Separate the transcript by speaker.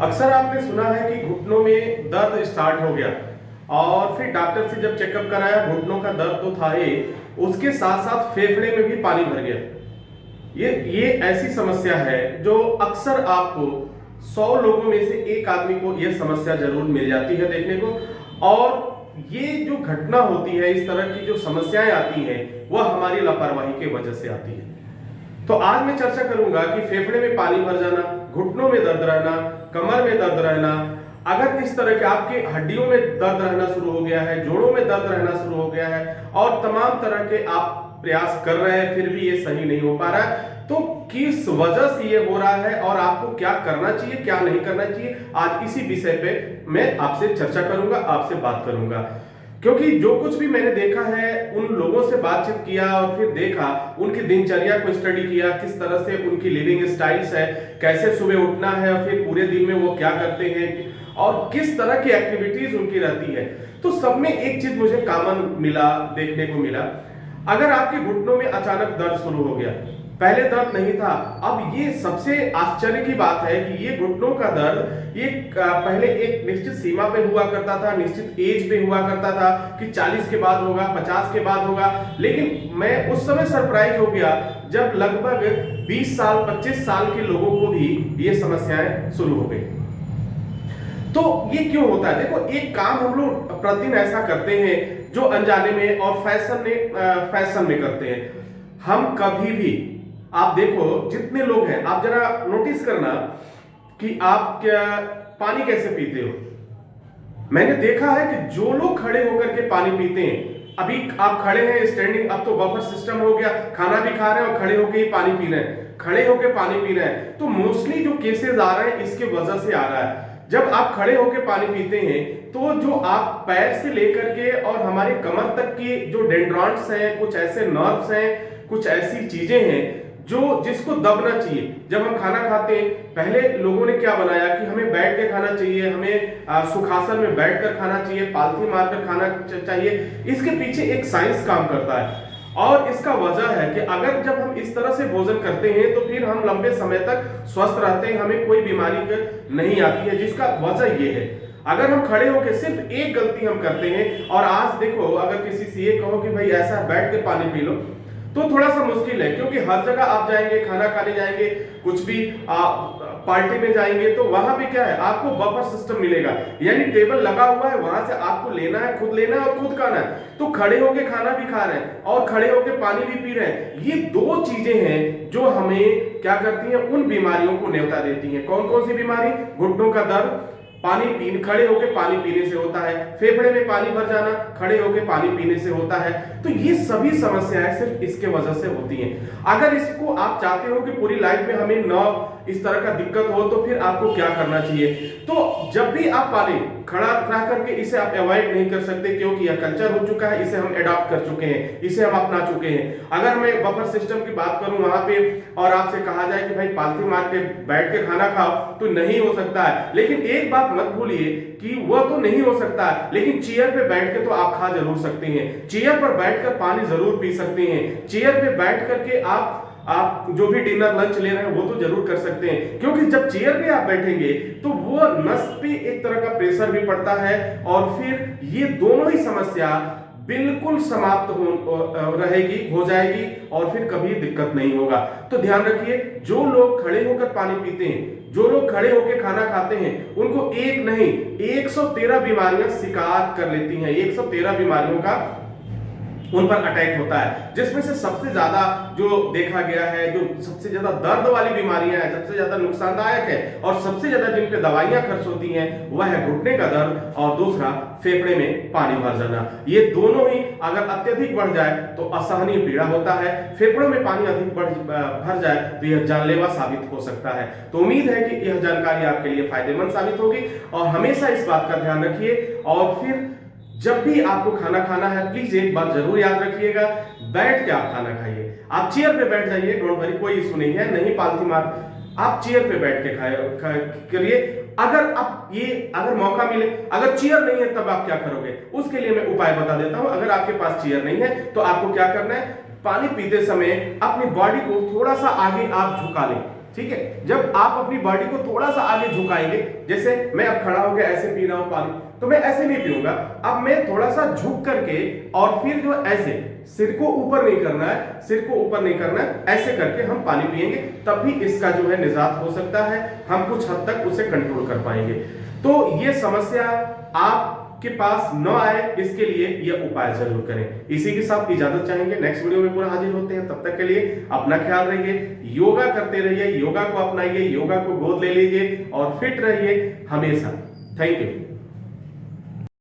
Speaker 1: अक्सर आपने सुना है कि घुटनों में दर्द स्टार्ट हो गया और फिर डॉक्टर से जब चेकअप कराया, घुटनों का दर्द तो था ही, उसके साथ साथ फेफड़े में भी पानी भर गया। ये ऐसी समस्या है जो अक्सर आपको 100 लोगों में से एक आदमी को यह समस्या जरूर मिल जाती है देखने को। और ये जो घटना होती है, इस तरह की जो समस्याएं आती हैं, वह हमारी लापरवाही की वजह से आती है। तो आज मैं चर्चा करूंगा कि फेफड़े में पानी भर जाना, घुटनों में दर्द रहना, कमर में दर्द रहना, अगर इस तरह के आपके हड्डियों में दर्द रहना शुरू हो गया है, जोड़ों में दर्द रहना शुरू हो गया है और तमाम तरह के आप प्रयास कर रहे हैं फिर भी ये सही नहीं हो पा रहा है, तो किस वजह से ये हो रहा है और आपको क्या करना चाहिए, क्या नहीं करना चाहिए, आज इसी विषय पे मैं आपसे चर्चा करूंगा, आपसे बात करूंगा। क्योंकि जो कुछ भी मैंने देखा है, उन लोगों से बातचीत किया और फिर देखा उनकी दिनचर्या को स्टडी किया, किस तरह से उनकी लिविंग स्टाइल्स है, कैसे सुबह उठना है और फिर पूरे दिन में वो क्या करते हैं और किस तरह की एक्टिविटीज उनकी रहती है, तो सब में एक चीज मुझे कॉमन मिला, देखने को मिला। अगर आपके घुटनों में अचानक दर्द शुरू हो गया, पहले दर्द नहीं था, अब ये सबसे आश्चर्य की बात है कि ये घुटनों का दर्द ये पहले एक निश्चित सीमा पे हुआ करता था, निश्चित एज पे हुआ करता था कि 40 के बाद होगा, 50 के बाद होगा। लेकिन मैं उस समय सरप्राइज हो गया जब लगभग 20 साल 25 साल के लोगों को भी ये समस्याएं शुरू हो गई। तो ये क्यों होता है? देखो, एक काम हम लोग प्रतिदिन ऐसा करते हैं जो अनजाने में और फैशन में करते हैं। हम कभी भी, आप देखो जितने लोग हैं, आप जरा नोटिस करना कि आप क्या पानी कैसे पीते हो। मैंने देखा है कि जो लोग खड़े होकर के पानी पीते हैं, अभी आप खड़े हैं स्टैंडिंग, अब तो बफर सिस्टम हो गया, खाना भी खा रहे हैं और खड़े होकर ही पानी पी रहे हैं, खड़े होकर पानी पी रहे हैं, तो मोस्टली जो केसेस आ रहे हैं इसके वजह से आ रहा है। जब आप खड़े होकर पानी पीते हैं तो जो आप पैर से लेकर के और हमारे कमर तक की जो डेंड्रॉन्ट्स हैं, कुछ ऐसे नर्व्स हैं, कुछ ऐसी चीजें हैं जो जिसको दबना चाहिए। जब हम खाना खाते हैं, पहले लोगों ने क्या बनाया कि हमें बैठ के खाना चाहिए, हमें सुखासन में बैठकर खाना चाहिए, पालथी मारकर खाना चाहिए। इसके पीछे एक साइंस काम करता है और इसका वजह है कि अगर जब हम इस तरह से भोजन करते हैं तो फिर हम लंबे समय तक स्वस्थ रहते हैं, हमें कोई बीमारी नहीं आती है, जिसका वजह ये है। अगर हम खड़े होकर सिर्फ एक गलती हम करते हैं, और आज देखो अगर किसी से ये कहो कि भाई ऐसा बैठ के पानी पी लो, तो थोड़ा सा मुश्किल है, क्योंकि हर जगह आप जाएंगे, खाना खाने जाएंगे, कुछ भी पार्टी में जाएंगे, तो वहां पे क्या है, आपको बफर सिस्टम मिलेगा, यानी टेबल लगा हुआ है, वहां से आपको लेना है, खुद लेना है और खुद खाना है। तो खड़े होके खाना भी खा रहे हैं और खड़े होके पानी भी पी रहे हैं। ये दो चीजें हैं जो हमें क्या करती हैं, उन बीमारियों को न्योता देती हैं। कौन कौन सी बीमारी? घुटनों का दर्द पानी पीने, खड़े होकर पानी पीने से होता है, फेफड़े में पानी भर जाना खड़े होकर पानी पीने से होता है। तो ये सभी समस्याएं सिर्फ इसके वजह से होती हैं। अगर इसको आप चाहते हो कि पूरी लाइफ में हमें न इस तरह का दिक्कत हो, तो फिर आपको क्या करना चाहिए? तो जब भी आप पानी खड़ा रह करके, इसे आप अवॉइड नहीं कर सकते क्योंकि यह कल्चर हो चुका है, इसे हम अडॉप्ट कर चुके हैं, इसे हम अपना चुके हैं। अगर मैं बफर सिस्टम की बात करूं वहां पे और आपसे कहा जाए कि भाई पालथी मार के बैठ के खाना खाओ, तो नहीं हो सकता है। लेकिन एक बात मत भूलिए कि वह तो नहीं हो सकता है, लेकिन चेयर पे बैठ के तो आप खा जरूर सकते हैं, चेयर पर बैठकर पानी जरूर पी सकते हैं, चेयर पे बैठ करके आप जो भी डिनर लंच ले रहे हैं वो तो जरूर कर सकते हैं। क्योंकि जब चेयर पे आप बैठेंगे तो वो नस पे एक तरह का प्रेशर भी पड़ता है और फिर ये दोनों ही समस्या बिल्कुल समाप्त रहेगी, हो जाएगी और फिर कभी दिक्कत नहीं होगा। तो ध्यान रखिए, जो लोग खड़े होकर पानी पीते हैं, जो लोग खड़े होकर खाना खाते हैं, उनको एक नहीं 113 बीमारियां शिकार कर लेती हैं। 113 बीमारियों का उन पर अटैक होता है, जिसमें से सबसे ज्यादा जो देखा गया है, जो सबसे ज्यादा दर्द वाली बीमारियां हैं, सबसे ज्यादा नुकसानदायक है और सबसे ज्यादा जिन पे दवाइयां खर्च होती हैं, वह है घुटने का दर्द और दूसरा फेफड़े में पानी भर जाना। ये दोनों ही अगर अत्यधिक बढ़ जाए तो असहनीय पीड़ा होता है। फेफड़ों में पानी अधिक भर जाए तो यह जानलेवा साबित हो सकता है। तो उम्मीद है कि यह जानकारी आपके लिए फायदेमंद साबित होगी और हमेशा इस बात का ध्यान रखिए। और फिर जब भी आपको खाना खाना है, प्लीज एक बात जरूर याद रखिएगा, बैठ के आप खाना खाइए। आप चेयर पे बैठ जाइए, डोंट वरी, कोई इशू नहीं है, नहीं पालथी मार, आप चेयर पे बैठ के करिए। अगर मौका मिले, अगर चेयर नहीं है तब आप क्या करोगे, उसके लिए मैं उपाय बता देता हूं। अगर आपके पास चेयर नहीं है तो आपको क्या करना है, पानी पीते समय अपनी बॉडी को थोड़ा सा आगे आप झुका लें, ठीक है। जब आप अपनी बॉडी को थोड़ा सा आगे झुकाएंगे, जैसे मैं अब खड़ा होकर ऐसे पी रहा हूं पानी, तो मैं ऐसे नहीं पीऊंगा, अब मैं थोड़ा सा झुक करके और फिर जो ऐसे सिर को ऊपर नहीं करना है, सिर को ऊपर नहीं करना है, ऐसे करके हम पानी पिएंगे, तब भी इसका जो है निजात हो सकता है, हम कुछ हद तक उसे कंट्रोल कर पाएंगे। तो ये समस्या आपके पास न आए, इसके लिए ये उपाय जरूर करें। इसी के साथ इजाजत चाहेंगे, नेक्स्ट वीडियो में पूरा हाजिर होते हैं। तब तक के लिए अपना ख्याल रखिए, योगा करते रहिए, योगा को अपनाइए, योगा को गोद ले लीजिए और फिट रहिए हमेशा। Thank you.